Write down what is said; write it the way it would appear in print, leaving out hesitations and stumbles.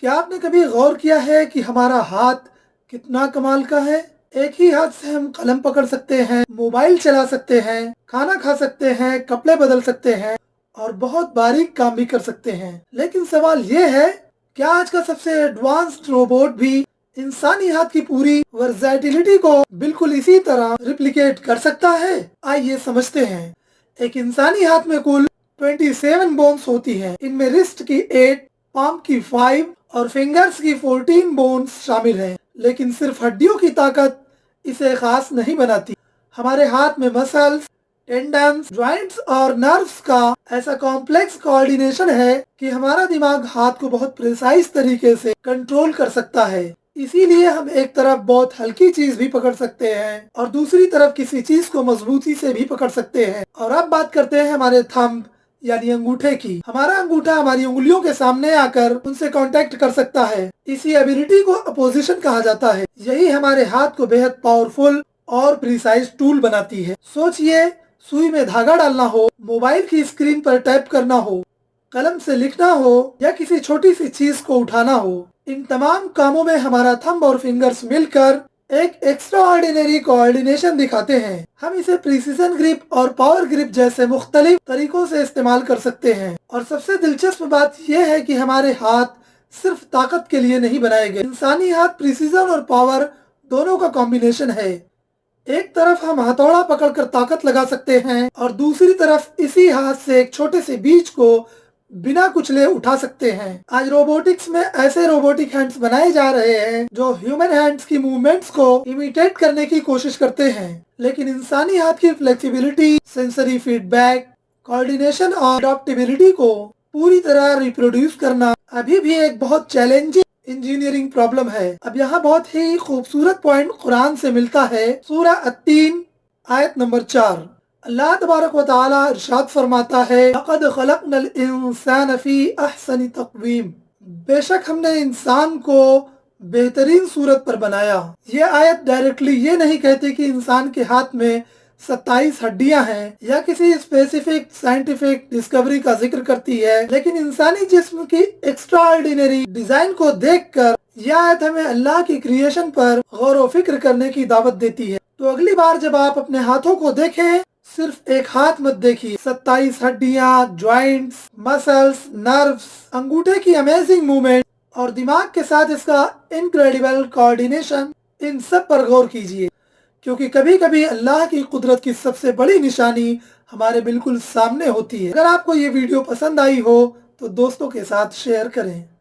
क्या आपने कभी गौर किया है कि हमारा हाथ कितना कमाल का है? एक ही हाथ से हम कलम पकड़ सकते हैं, मोबाइल चला सकते हैं, खाना खा सकते हैं, कपड़े बदल सकते हैं और बहुत बारीक काम भी कर सकते हैं। लेकिन सवाल ये है, क्या आज का सबसे एडवांस्ड रोबोट भी इंसानी हाथ की पूरी वर्सेटिलिटी को बिल्कुल इसी तरह रिप्लिकेट कर सकता है? आइए समझते हैं। एक इंसानी हाथ में कुल 27 बोन्स होती हैं। इनमें रिस्ट की 8, पाम की 5 और फिंगर्स की 14 बोन्स शामिल हैं। लेकिन सिर्फ हड्डियों की ताकत इसे खास नहीं बनाती। हमारे हाथ में मसल्स, टेंडन्स, जॉइंट्स और नर्व्स का ऐसा कॉम्प्लेक्स कोऑर्डिनेशन है कि हमारा दिमाग हाथ को बहुत प्रिसाइज तरीके से कंट्रोल कर सकता है। इसीलिए हम एक तरफ बहुत हल्की चीज भी पकड़ सकते हैं और दूसरी तरफ किसी चीज को मजबूती से भी पकड़ सकते हैं। और अब बात करते हैं हमारे थंब यानी अंगूठे की। हमारा अंगूठा हमारी उंगलियों के सामने आकर उनसे कांटेक्ट कर सकता है। इसी एबिलिटी को अपोजिशन कहा जाता है। यही हमारे हाथ को बेहद पावरफुल और प्रिसाइज टूल बनाती है। सोचिए, सुई में धागा डालना हो, मोबाइल की स्क्रीन पर टाइप करना हो, कलम से लिखना हो या किसी छोटी सी चीज को उठाना हो, इन तमाम कामों में हमारा थंब और फिंगर्स मिलकर एक एक्स्ट्रा ऑर्डिनरी कोऑर्डिनेशन दिखाते हैं। हम इसे प्रिसीजन ग्रिप और पावर ग्रिप जैसे मुख्तलिफ तरीकों से इस्तेमाल कर सकते हैं। और सबसे दिलचस्प बात यह है कि हमारे हाथ सिर्फ ताकत के लिए नहीं बनाए गए। इंसानी हाथ प्रिसीजन और पावर दोनों का कॉम्बिनेशन है। एक तरफ हम हथौड़ा पकड़कर ताकत लगा सकते हैं और दूसरी तरफ इसी हाथ से एक छोटे से बीज को बिना कुचले उठा सकते हैं। आज रोबोटिक्स में ऐसे रोबोटिक हैंड्स बनाए जा रहे हैं जो ह्यूमन हैंड्स की मूवमेंट्स को इमिटेट करने की कोशिश करते हैं। लेकिन इंसानी हाथ की फ्लेक्सिबिलिटी, सेंसरी फीडबैक, कोऑर्डिनेशन और अडॉप्टेबिलिटी को पूरी तरह रिप्रोड्यूस करना अभी भी एक बहुत चैलेंजिंग इंजीनियरिंग प्रॉब्लम है। अब यहाँ बहुत ही खूबसूरत पॉइंट कुरान से मिलता है। सूरह अत-तीन आयत नंबर 4। अल्लाह तबारक व तआला इरशाद फरमाता है, लक़द खलक़नल इंसान फ़ी अहसनि तक़वीम। बेशक हमने इंसान को बेहतरीन सूरत पर बनाया। ये आयत डायरेक्टली ये नहीं कहती कि इंसान के हाथ में 27 हड्डियां हैं या किसी स्पेसिफिक साइंटिफिक डिस्कवरी का जिक्र करती है, लेकिन इंसानी जिस्म की एक्स्ट्राऑर्डिनरी डिजाइन को देखकर यह आयत हमें अल्लाह की क्रिएशन पर गौर व फिक्र करने की दावत देती है। तो अगली बार जब आप अपने हाथों को देखें, सिर्फ एक हाथ मत देखिए। 27 हड्डियां, ज्वाइंट्स, मसल्स, नर्व्स, अंगूठे की अमेजिंग मूवमेंट और दिमाग के साथ इसका इनक्रेडिबल कोऑर्डिनेशन, इन सब पर गौर कीजिए, क्योंकि कभी कभी अल्लाह की कुदरत की सबसे बड़ी निशानी हमारे बिल्कुल सामने होती है। अगर आपको ये वीडियो पसंद आई हो तो दोस्तों के साथ शेयर करें।